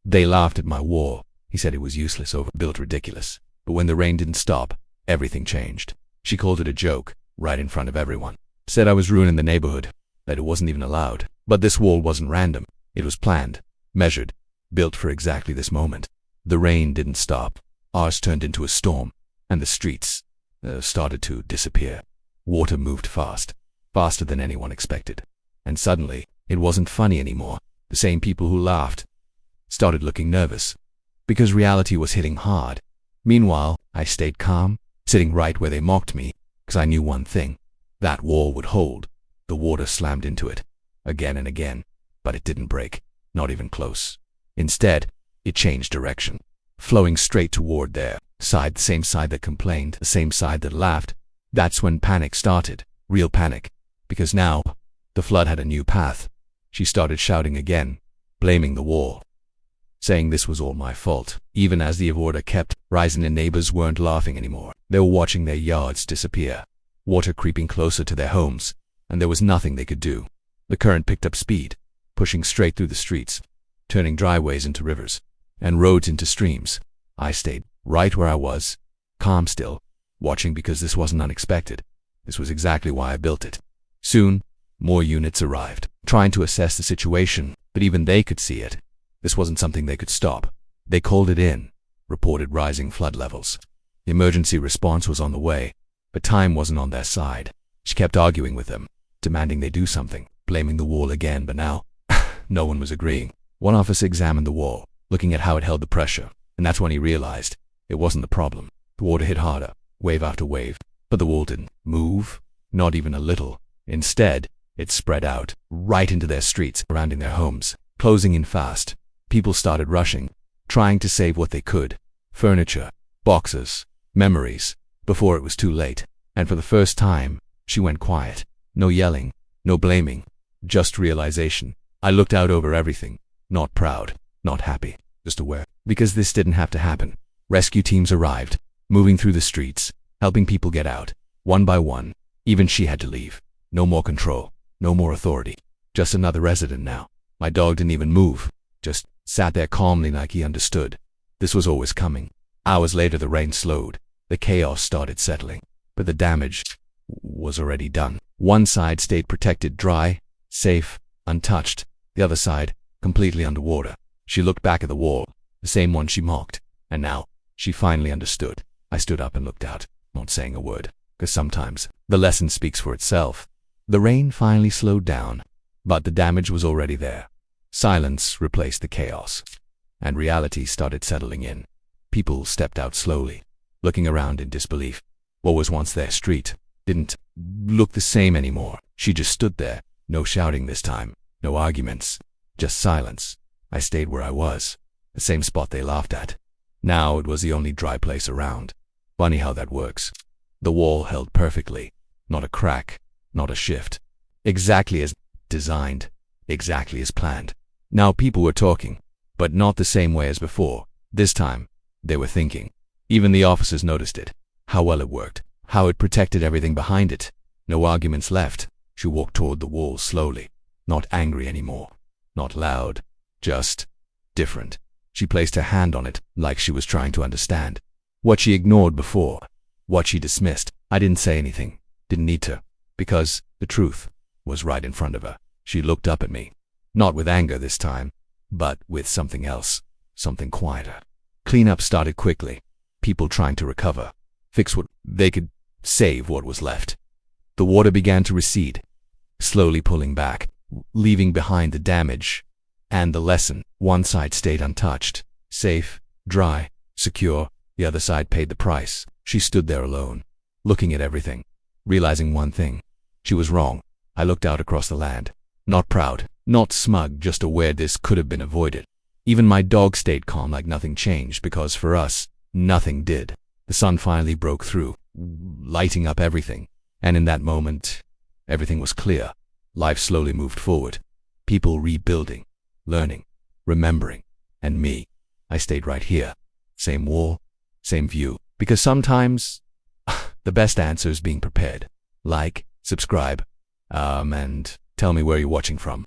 They laughed at my wall. He said it was useless, overbuilt, ridiculous. But when the rain didn't stop, everything changed. She called it a joke, right in front of everyone. Said I was ruining the neighborhood, that it wasn't even allowed. But this wall wasn't random. It was planned, measured, built for exactly this moment. The rain didn't stop. Ours turned into a storm, and the streets started to disappear. Water moved fast, faster than anyone expected. And suddenly, it wasn't funny anymore. The same people who laughed started looking nervous, because reality was hitting hard. Meanwhile, I stayed calm, sitting right where they mocked me, because I knew one thing. That wall would hold. The water slammed into it, again and again, but it didn't break, not even close. Instead, it changed direction, flowing straight toward their side, the same side that complained, the same side that laughed. That's when panic started, real panic, because now the flood had a new path. She started shouting again, blaming the wall, saying this was all my fault. Even as the water kept rising, the neighbors weren't laughing anymore. They were watching their yards disappear, water creeping closer to their homes, and there was nothing they could do. The current picked up speed, pushing straight through the streets, turning driveways into rivers, and roads into streams. I stayed right where I was, calm still, watching, because this wasn't unexpected. This was exactly why I built it. Soon, more units arrived, trying to assess the situation, but even they could see it. This wasn't something they could stop. They called it in, reported rising flood levels. The emergency response was on the way, but time wasn't on their side. She kept arguing with them, demanding they do something, blaming the wall again, but now, no one was agreeing. One officer examined the wall, looking at how it held the pressure, and that's when he realized it wasn't the problem. The water hit harder, wave after wave, but the wall didn't move, not even a little. Instead, it spread out, right into their streets, surrounding their homes, closing in fast. People started rushing, trying to save what they could. Furniture, boxes, memories, before it was too late. And for the first time, she went quiet. No yelling, no blaming, just realization. I looked out over everything, not proud, not happy, just aware. Because this didn't have to happen. Rescue teams arrived, moving through the streets, helping people get out, one by one. Even she had to leave. No more control, no more authority. Just another resident now. My dog didn't even move, just sat there calmly like he understood. This was always coming. Hours later, the rain slowed. The chaos started settling, but the damage was already done. One side stayed protected, dry, safe, untouched. The other side, completely underwater. She looked back at the wall, the same one she mocked, and now she finally understood. I stood up and looked out, not saying a word, because sometimes the lesson speaks for itself. The rain finally slowed down, but the damage was already there. Silence replaced the chaos, and reality started settling in. People stepped out slowly, looking around in disbelief. What was once their street didn't look the same anymore. She just stood there, no shouting this time, no arguments, just silence. I stayed where I was, the same spot they laughed at. Now it was the only dry place around. Funny how that works. The wall held perfectly, not a crack, not a shift. Exactly as designed, exactly as planned. Now people were talking, but not the same way as before. This time, they were thinking. Even the officers noticed it. How well it worked. How it protected everything behind it. No arguments left. She walked toward the wall slowly. Not angry anymore. Not loud. Just different. She placed her hand on it, like she was trying to understand. What she ignored before. What she dismissed. I didn't say anything. Didn't need to. Because the truth was right in front of her. She looked up at me. Not with anger this time, but with something else. Something quieter. Cleanup started quickly. People trying to recover. Fix what they could. Save what was left. The water began to recede, slowly pulling back, leaving behind the damage and the lesson. One side stayed untouched, safe, dry, secure. The other side paid the price. She stood there alone, looking at everything, realizing one thing. She was wrong. I looked out across the land. Not proud, not smug, just aware this could have been avoided. Even my dog stayed calm, like nothing changed, because for us, nothing did. The sun finally broke through, lighting up everything. And in that moment, everything was clear. Life slowly moved forward. People rebuilding, learning, remembering. And me, I stayed right here. Same wall, same view. Because sometimes, the best answer is being prepared. Like, subscribe, and tell me where you're watching from.